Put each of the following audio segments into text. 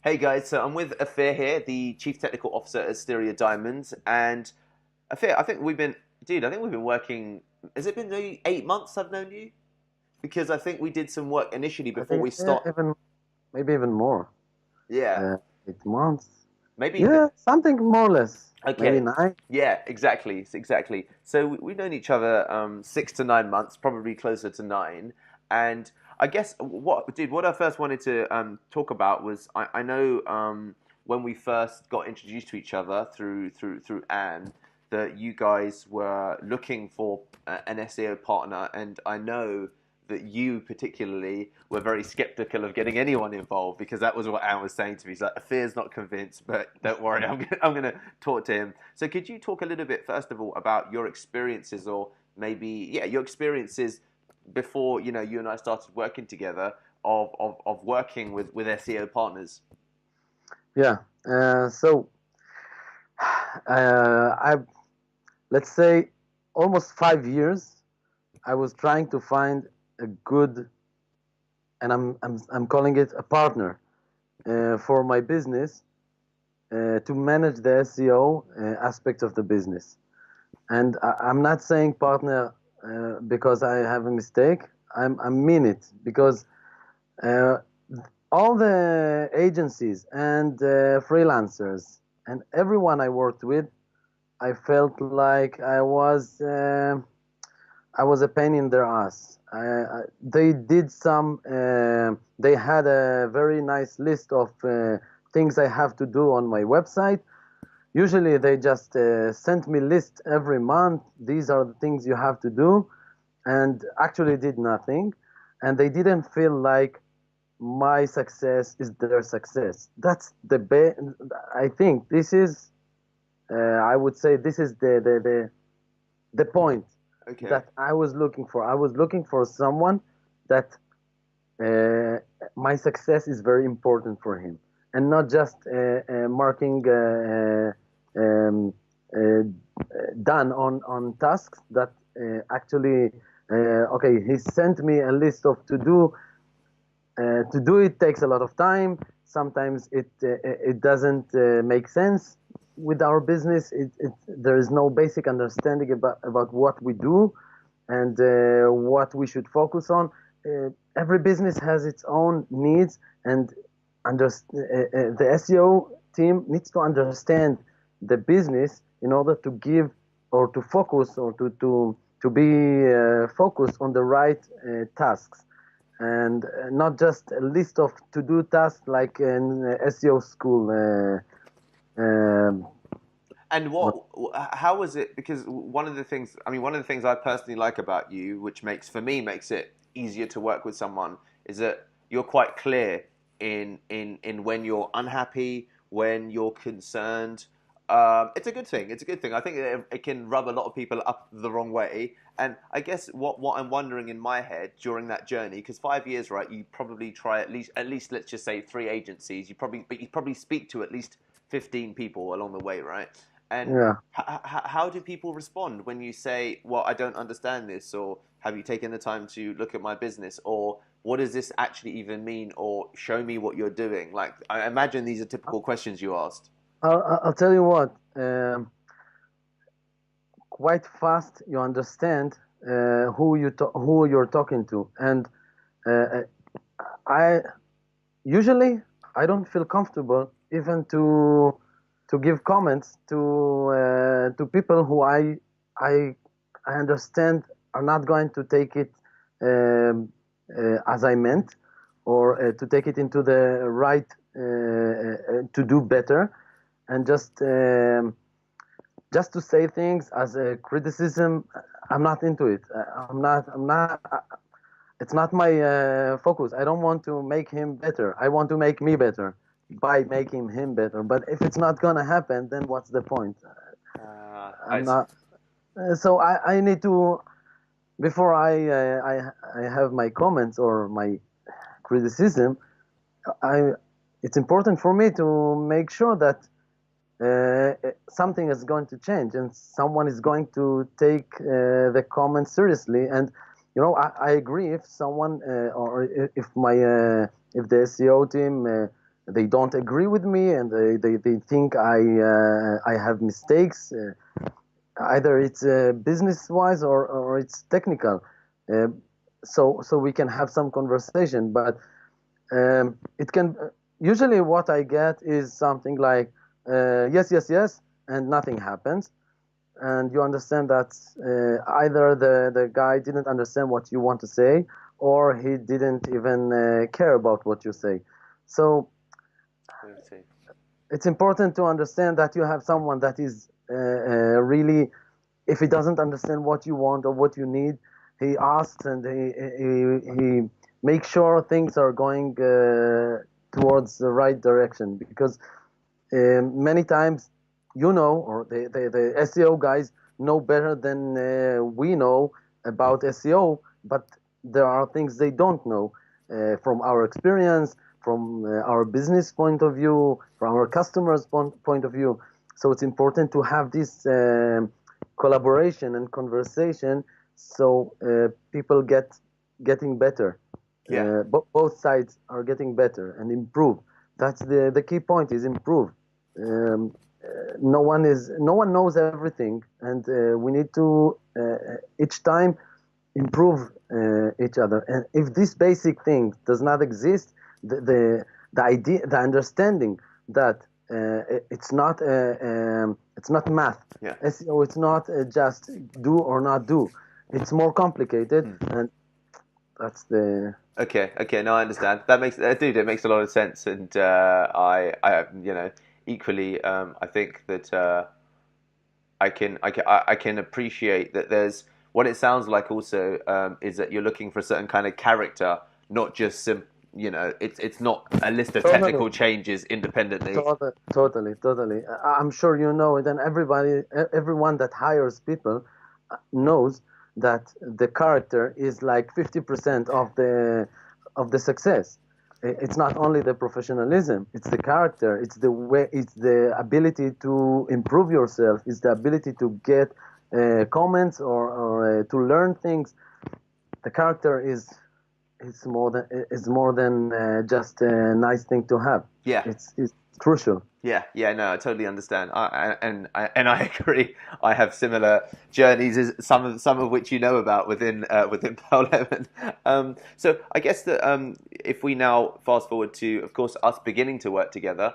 Hey guys, so I'm with Afir here, the Chief Technical Officer at Asteria Diamonds, and Afir, I think we've been working. Has it been maybe 8 months I've known you? Because I think we did some work initially I before think we start. even maybe even more. Yeah, 8 months. maybe. Yeah, something more or less. Maybe Okay, 9. yeah, exactly. So we've known each other 6 to 9 months, probably closer to nine. And I guess what I first wanted to talk about was I know when we first got introduced to each other through Anne that you guys were looking for an SEO partner, and I know that you particularly were very skeptical of getting anyone involved because that was what Anne was saying to me. He's like, Fear's not convinced, but don't worry, I'm gonna talk to him. So could you talk a little bit first of all about your experiences, or maybe your experiences before you and I started working together of working with SEO partners? Yeah. So I let's say almost 5 years. I was trying to find a good, and I'm calling it a partner for my business to manage the SEO aspect of the business. And I'm not saying partner because I have a mistake. I mean it because uh, all the agencies and freelancers and everyone I worked with, I felt like I was a pain in their ass. They did some. They had a very nice list of things I have to do on my website. Usually, they just sent me list every month. These are the things you have to do, and actually did nothing. And they didn't feel like my success is their success. That's I think this is. I would say this is the point Okay. that I was looking for. I was looking for someone that uh, my success is very important for him, and not just marking done on tasks that actually. Okay, he sent me a list of to do it takes a lot of time. Sometimes it doesn't make sense with our business. There is no basic understanding about what we do and what we should focus on. Every business has its own needs, and the SEO team needs to understand the business in order to give or to focus or to be focused on the right tasks and not just a list of to-do tasks like in SEO school. Um, And how was it? Because one of the things, I mean, one of the things I personally like about you, which for me makes it easier to work with someone, is that you're quite clear in when you're unhappy, when you're concerned. It's a good thing. It's a good thing. I think it can rub a lot of people up the wrong way. And I guess what I'm wondering in my head during that journey, because 5 years, right? You probably try at least let's just say three agencies. You probably speak to at least 15 people along the way, right? And yeah. how do people respond when you say, "Well, I don't understand this," or "Have you taken the time to look at my business?" or "What does this actually even mean?" or "Show me what you're doing." Like, I imagine these are typical questions you asked. I'll tell you what. Quite fast, you understand who you're talking to, and uh, I usually I don't feel comfortable even to give comments to people who I I understand are not going to take it as I meant, or to take it into the right to do better, and just to say things as a criticism. I'm not into it. I'm not. It's not my focus. I don't want to make him better. I want to make me better by making him better. But if it's not gonna happen, then what's the point? I'm It's not. So I need to before I have my comments or my criticism. I It's important for me to make sure that something is going to change and someone is going to take the comment seriously. And I agree if someone or if my if the SEO team they don't agree with me, and they think I have mistakes. Either it's business wise or it's technical. Uh, so we can have some conversation, but it can usually what I get is something like yes, yes, yes, and nothing happens. And you understand that either the guy didn't understand what you want to say, or he didn't even care about what you say. So it's important to understand that you have someone that is really, if he doesn't understand what you want or what you need, he asks, and he makes sure things are going towards the right direction. Because many times, or the SEO guys know better than we know about SEO, but there are things they don't know from our experience, from our business point of view, from our customers' point of view. So it's important to have this collaboration and conversation, so people getting better. Yeah. Both sides are getting better and improve. That's the key point, is improve. Um, no one knows everything, and we need to each time improve each other. And if this basic thing does not exist, the idea, the understanding that it's not math. Yeah. SEO, it's not just do or not do. It's more complicated, and that's the. Okay, no, I understand. Dude, it makes a lot of sense, and equally, I think that I can appreciate that there's what it sounds like also is that you're looking for a certain kind of character, not just it's not a list of Totally. technical changes independently. Totally. I'm sure you know it, and everyone that hires people knows that the character is like 50% of the success. It's not only the professionalism; it's the character. It's the way. It's the ability to improve yourself. It's the ability to get comments or to learn things. The character is more than just a nice thing to have. Yeah. It's crucial. Yeah, no, I totally understand. And I agree. I have similar journeys, as some of which you know about within Pearl Lemon. So I guess that if we now fast forward to, of course, us beginning to work together,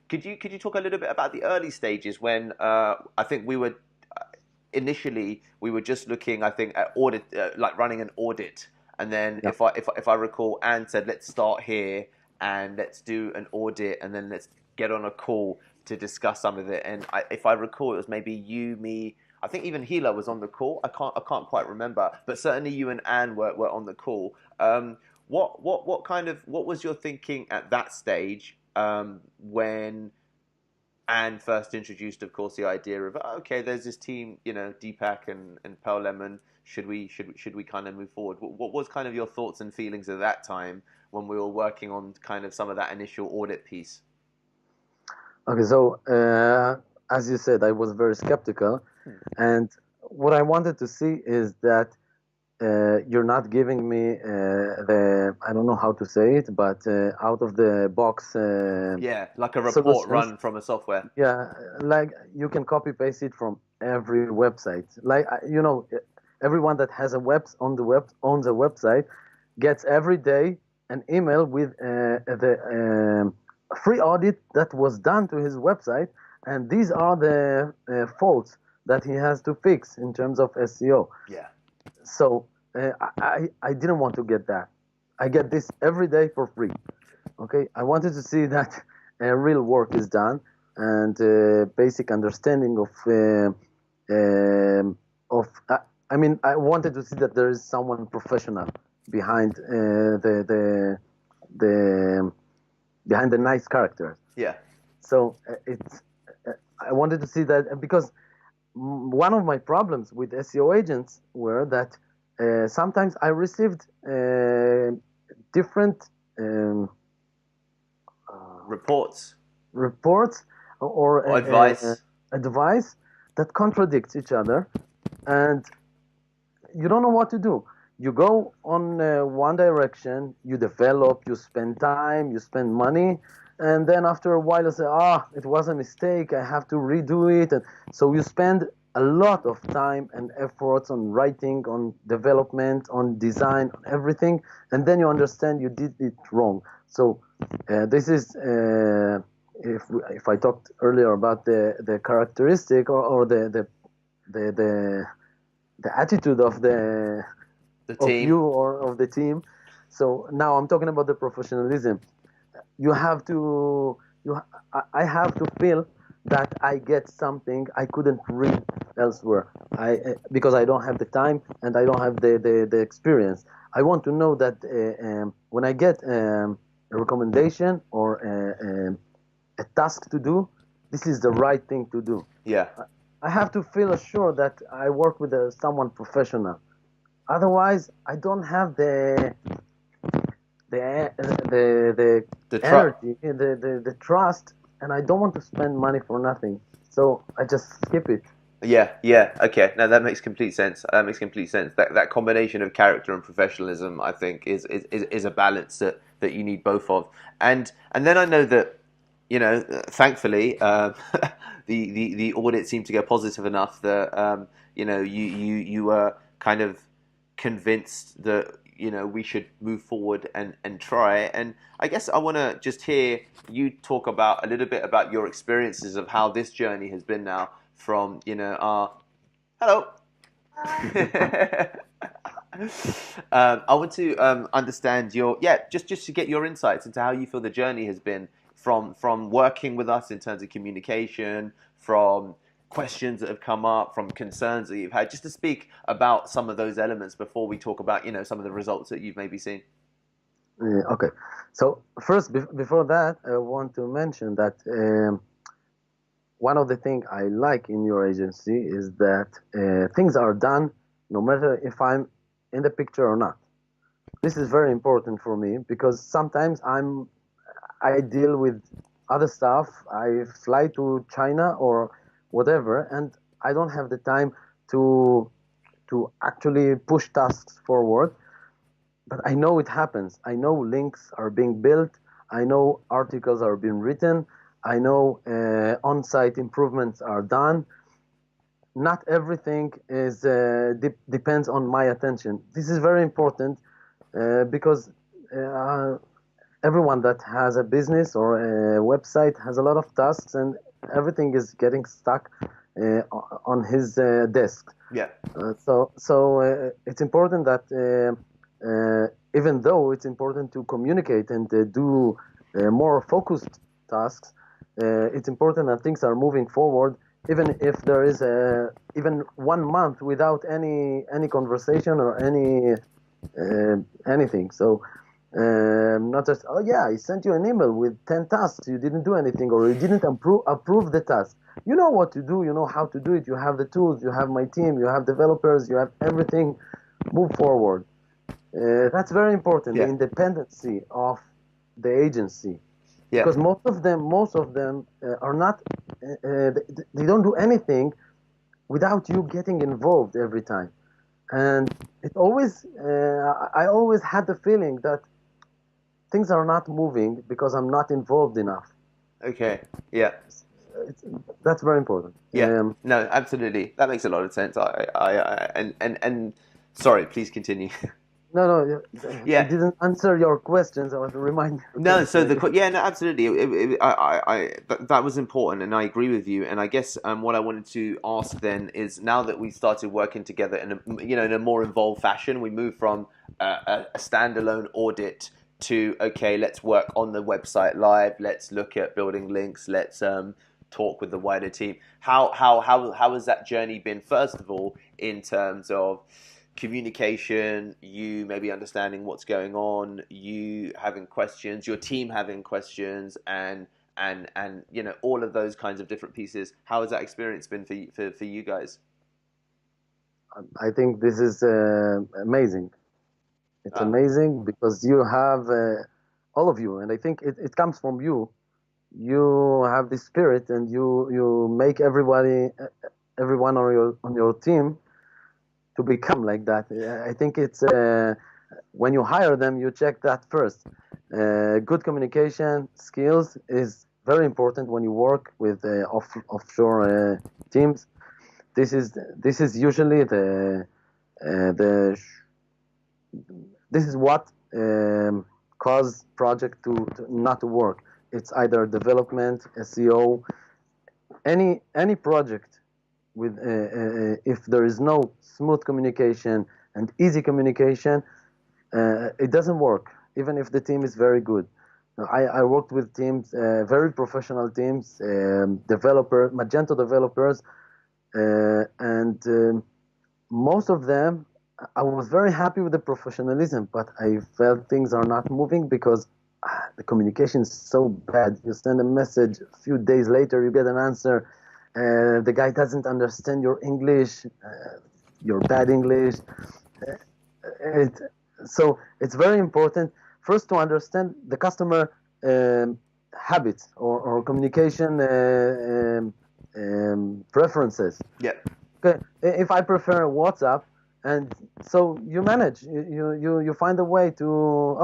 could you talk a little bit about the early stages when I think initially we were just looking, I think, at audit, like running an audit, and then Yeah. if I recall, Anne said, let's start here and let's do an audit, and then let's get on a call to discuss some of it. And if I recall, it was maybe you, me. I think even Hila was on the call. I can't quite remember, but certainly you and Anne were on the call. What was your thinking at that stage when Anne first introduced, of course, the idea of okay, there's this team, Deepak and Pearl Lemon. Should we kind of move forward? What was kind of your thoughts and feelings at that time when we were working on kind of some of that initial audit piece? Okay, so as you said, I was very skeptical, and what I wanted to see is that you're not giving me I don't know how to say it, but out of the box Yeah, like a report solutions. run from a software. Yeah, like you can copy paste it from every website. Like everyone that has a web owns a website gets every day an email with the free audit that was done to his website, and these are the faults that he has to fix in terms of SEO. Yeah. So I didn't want to get that. I get this every day for free. Okay, I wanted to see that real work is done, and basic understanding I mean, I wanted to see that there is someone professional behind the behind the nice characters. Yeah. So I wanted to see that, because one of my problems with SEO agents were that sometimes I received different reports or advice. advice that contradicts each other, and you don't know what to do. you go on one direction, you develop, you spend time, you spend money, and then after a while you say, it was a mistake, I have to redo it. And so you spend a lot of time and efforts on writing, on development, on design, on everything, and then you understand you did it wrong. So this is if I talked earlier about the characteristic or the the attitude The of team. you or of the team. So now I'm talking about the professionalism. You have to I have to feel that I get something I couldn't read elsewhere. Because I don't have the time and I don't have the experience. I want to know that when I get a recommendation or a task to do, this is the right thing to do. Yeah. I have to feel assured that I work with someone professional. Otherwise, I don't have the The truck. energy, the trust, and I don't want to spend money for nothing. So I just skip it. Yeah, yeah, okay. No, that makes complete sense. That makes complete sense. That combination of character and professionalism, I think, is a balance that you need both of. And then I know that, thankfully, the audit seemed to go positive enough that you were kind of convinced that we should move forward and try. And I guess I want to just hear you talk about a little bit about your experiences of how this journey has been now from our hello. I want to understand your just to get your insights into how you feel the journey has been from working with us in terms of communication, from questions that have come up, from concerns that you've had, just to speak about some of those elements before we talk about some of the results that you've maybe seen. Okay. So first, before that, I want to mention that one of the things I like in your agency is that things are done no matter if I'm in the picture or not. This is very important for me because sometimes I deal with other stuff. I fly to China or whatever, and I don't have the time to actually push tasks forward. But I know it happens. I know links are being built. I know articles are being written. I know on-site improvements are done. Not everything is depends on my attention. This is very important because everyone that has a business or a website has a lot of tasks, and everything is getting stuck on his desk. Yeah. So it's important that even though it's important to communicate and do more focused tasks, it's important that things are moving forward, even if there is even 1 month without any conversation or anything. So not just, oh yeah, I sent you an email with 10 tasks, you didn't do anything, or you didn't approve the task. You know what to do, you know how to do it, you have the tools, you have my team, you have developers, you have everything. Move forward. That's very important, the Yeah. independency of the agency, Yeah. because most of them are not, they don't do anything without you getting involved every time. And I always had the feeling that things are not moving because I'm not involved enough. Okay. Yeah. It's, that's very important. Yeah, no, absolutely. That makes a lot of sense. And sorry, please continue. No, no, I Yeah, didn't answer your questions. I want to remind you no. again. So yeah, no, absolutely. That was important, and I agree with you. And I guess what I wanted to ask then is now that we started working together in a more involved fashion, we moved from a standalone audit to okay, let's work on the website live. Let's look at building links. Let's talk with the wider team. How has that journey been? First of all, in terms of communication, you maybe understanding what's going on, you having questions, your team having questions, and all of those kinds of different pieces. How has that experience been for you guys? I think this is amazing. It's Ah, amazing because you have all of you, and I think it comes from you. You have this spirit, and you make everybody, everyone on your team to become like that. I think it's when you hire them, you check that first. Good communication skills is very important when you work with offshore teams. This is usually the this is what cause project to not to work. It's either development, SEO, any project with if there is no smooth communication and easy communication, it doesn't work. Even if the team is very good. I worked with teams, very professional teams, Magento developers, and most of them, I was very happy with the professionalism, but I felt things are not moving because the communication is so bad. You send a message, a few days later you get an answer. The guy doesn't understand your English, your bad English. So it's very important first to understand the customer habits or communication preferences. Yeah. Okay, if I prefer WhatsApp, and so you manage, you find a way to,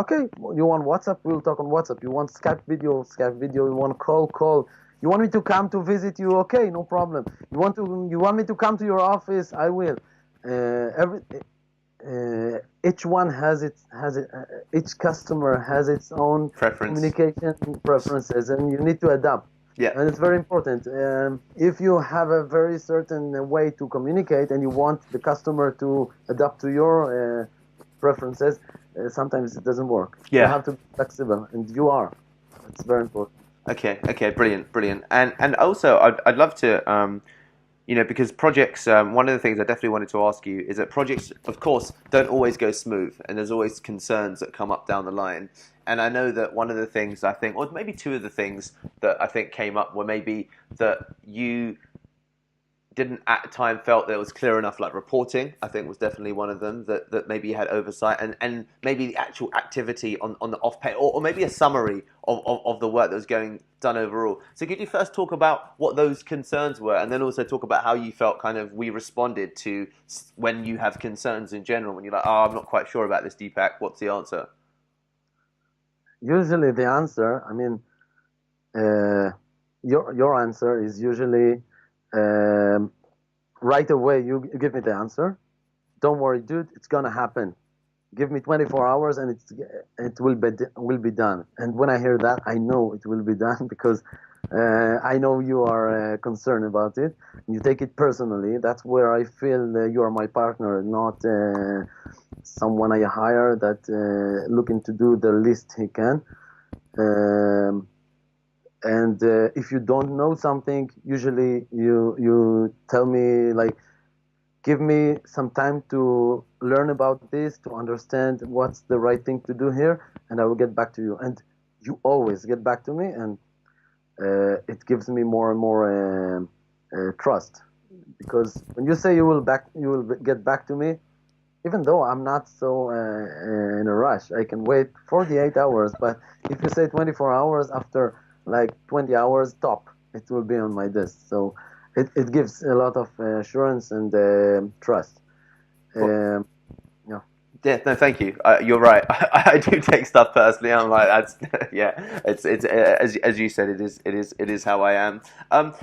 okay, you want WhatsApp, we'll talk on WhatsApp. You want Skype video, Skype video. You want call. You want me to come to visit you? Okay, no problem. You want me to come to your office? I will. Each one each customer has its own communication preferences, and you need to adapt. Yeah. And it's very important. If you have a very certain way to communicate and you want the customer to adapt to your preferences, sometimes it doesn't work. Yeah. You have to be flexible, and you are. It's very important. Okay, brilliant. And also, I'd love to, because projects, one of the things I definitely wanted to ask you is that projects, of course, don't always go smooth, and there's always concerns that come up down the line. And I know that one of the things I think, or maybe two of the things that I think came up were maybe that you didn't at the time felt that it was clear enough, like reporting, I think was definitely one of them, that maybe you had oversight, and maybe the actual activity on the off-pay, or maybe a summary of the work that was done overall. So could you first talk about what those concerns were, and then also talk about how you felt kind of we responded to when you have concerns in general, when you're like, oh, I'm not quite sure about this, Deepak, what's the answer? Usually the answer, I mean, your answer is usually right away. You give me the answer. Don't worry, dude. It's gonna happen. Give me 24 hours, and it will be done. And when I hear that, I know it will be done because I know you are concerned about it. You take it personally. That's where I feel you are my partner, not someone I hire that looking to do the least he can. And if you don't know something, usually you tell me, like, give me some time to learn about this, to understand what's the right thing to do here, and I will get back to you. And you always get back to me, and it gives me more and more trust. Because when you say you will get back to me, even though I'm not so in a rush, I can wait 48 hours. But if you say 24 hours, after like 20 hours top, it will be on my desk. So it gives a lot of assurance and trust. Yeah, no, thank you. You're right. I do take stuff personally. I'm like, that's yeah. It's as you said, it is how I am.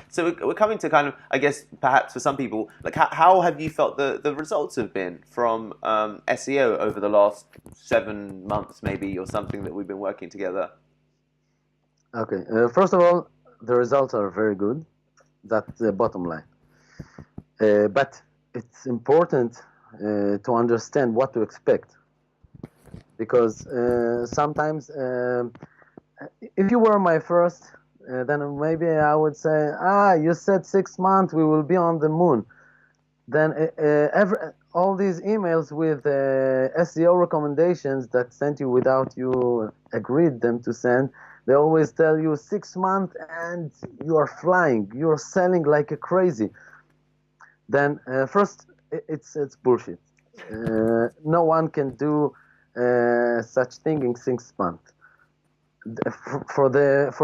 So we're coming to kind of, I guess, perhaps for some people, like how have you felt the results have been from SEO over the last 7 months, maybe, or something that we've been working together? Okay. First of all, the results are very good. That's the bottom line. But it's important to understand what to expect, because sometimes if you were my first, then maybe I would say, you said 6 months we will be on the moon. Then all these emails with SEO recommendations that sent you without you agreed them to send, they always tell you 6 months and you are flying, you're selling like a crazy. Then first, it's bullshit. No one can do such thing in 6 months. For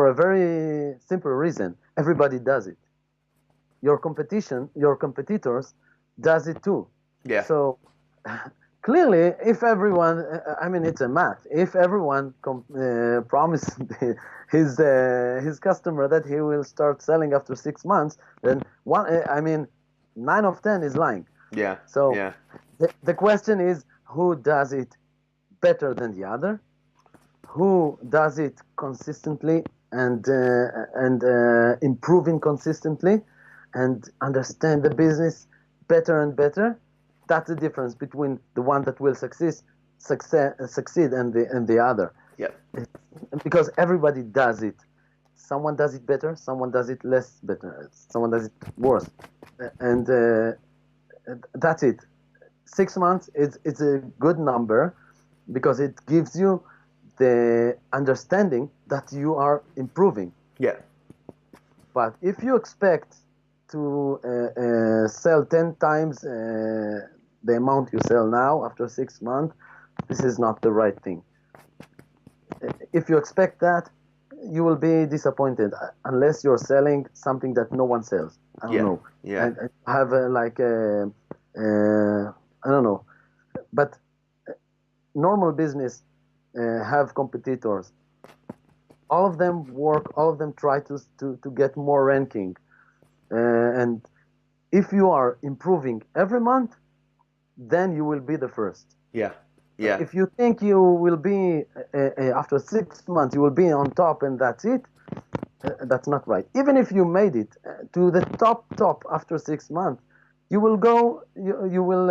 a very simple reason, everybody does it. Your competitors does it too. Yeah. So clearly, if everyone, I mean, it's a math. If everyone promised his customer that he will start selling after 6 months, then I mean, 9 of 10 is lying. Yeah. So Yeah. the question is, who does it better than the other? Who does it consistently and improving consistently and understand the business better and better? That's the difference between the one that will succeed and the other. Yeah. Because everybody does it. Someone does it better, someone does it less better, someone does it worse, and that's it. 6 months it's a good number because it gives you the understanding that you are improving. Yeah. But if you expect to sell 10 times the amount you sell now after 6 months, this is not the right thing. If you expect that, you will be disappointed unless you're selling something that no one sells. I don't Yeah. know. Yeah. And have I don't know. But normal business have competitors. All of them work. All of them try to get more ranking. And if you are improving every month, then you will be the first. Yeah. But Yeah. if you think you will be after 6 months, you will be on top and that's it, that's not right. Even if you made it to the top after 6 months, you will go. You will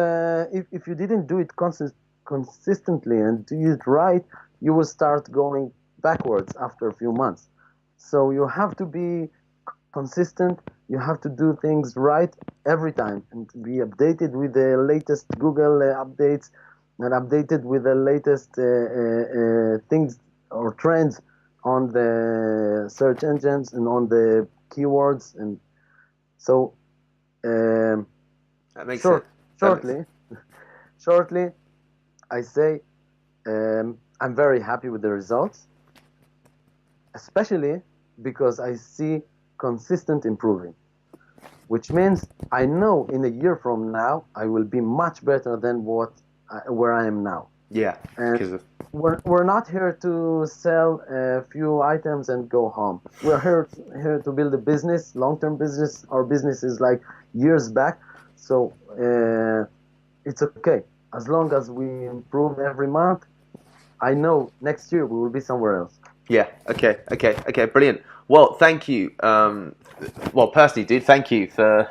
if you didn't do it consistently and do it right, you will start going backwards after a few months. So you have to be consistent. You have to do things right every time and be updated with the latest Google updates and updated with the latest things or trends on the search engines and on the keywords. And so um, That makes sense. short, That makes shortly, shortly, I say I'm very happy with the results, especially because I see consistent improving, which means I know in a year from now I will be much better than where I am now. Yeah. And Because of we're not here to sell a few items and go home. We're here to build a business, long-term business. Our business is like years back, so it's okay as long as we improve every month. I know next year we will be somewhere else. Yeah. Okay. Okay. Okay. Brilliant. Well, thank you. Well, personally, dude, thank you for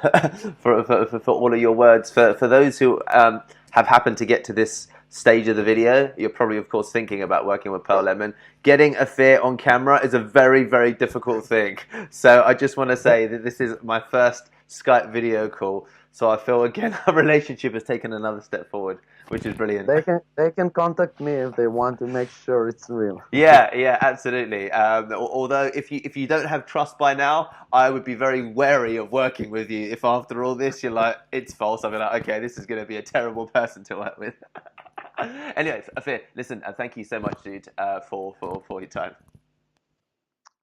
for all of your words. For those who have happened to get to this stage of the video, you're probably, of course, thinking about working with Pearl Lemon. Getting a fear on camera is a very, very difficult thing. So I just want to say that this is my first Skype video call. So I feel again our relationship has taken another step forward, which is brilliant. They can contact me if they want to make sure it's real. Yeah, yeah, absolutely. Although if you don't have trust by now, I would be very wary of working with you. If after all this you're like it's false, I'll be like, okay, this is going to be a terrible person to work with. Anyways, Afir, listen, thank you so much, dude, for your time.